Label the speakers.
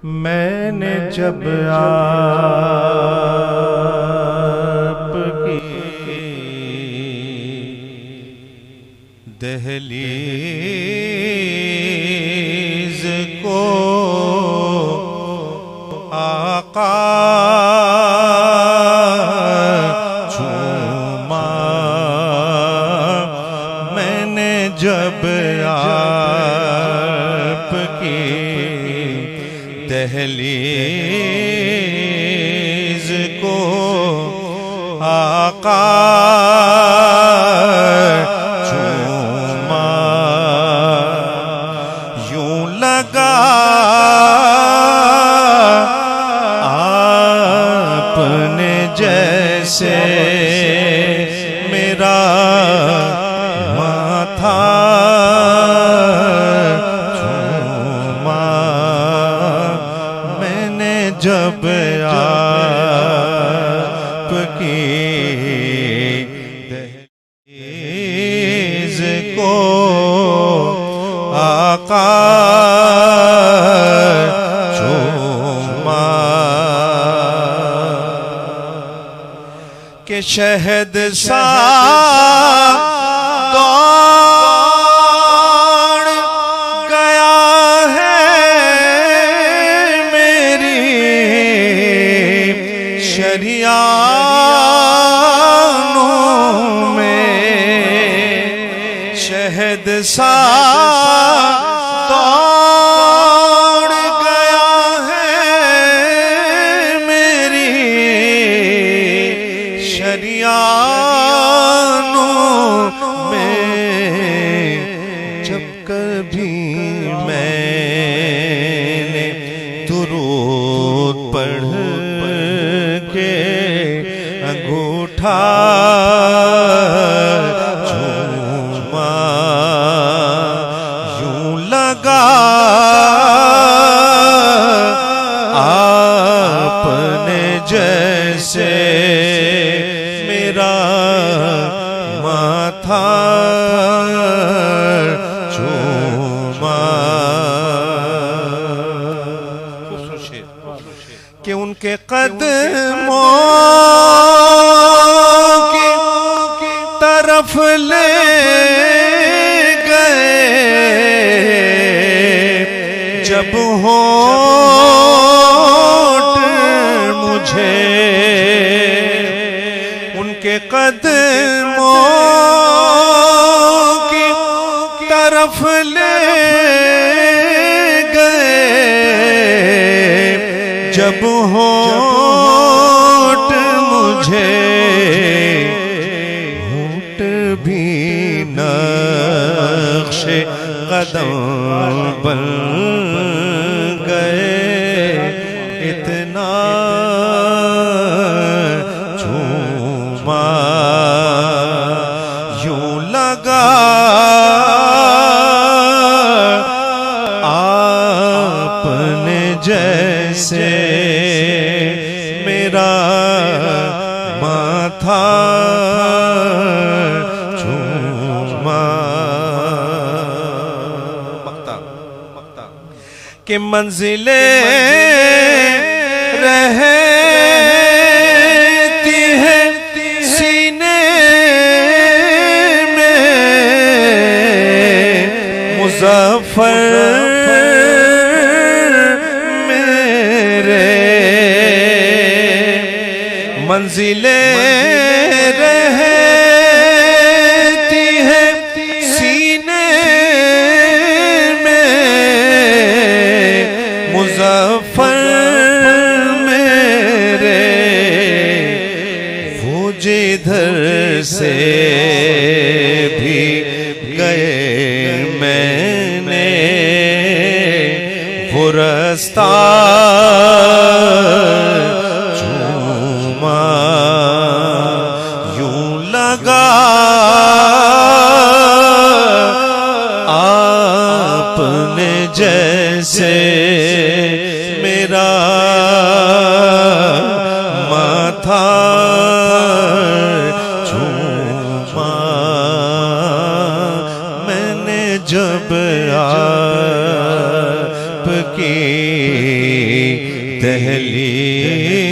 Speaker 1: मैंने जब आपकी दहलीज को आका चूमा, मैंने जब आपकी दहलीज को आका चूमा, यूं लगा आपने जैसे मेरा माथा जब आपकी दहलीज को आका चूमा, के शहद सा दौड़ गया है शरियानों में, शहद सा दौड़ गया है मेरी शरियानों में, जब कभी मैंने दुरूद पढ़ अंगूठा चूमा, यूं लगा आपने जैसे मेरा माथा चूमा, कि उनके कदमों की तरफ ले गए जब होंठ मुझे, उनके कदमों की तरफ ले गए जब होंठ मुझे, होंठ भी नक्शे कदम बन गए, इतना चूमा, यूं लगा आपने जैसे मेरा माथा चूमा, कि मंजिलें रहती है सीने में, मुज़फ़्फ़र मंजिलें रहती है सीने में, मुज़फ़्फ़र मेरे, वो जिधर से भी गए मैंने वो रास्ता आपने जैसे मेरा माथा चूमा, मैंने जब आपकी दहलीज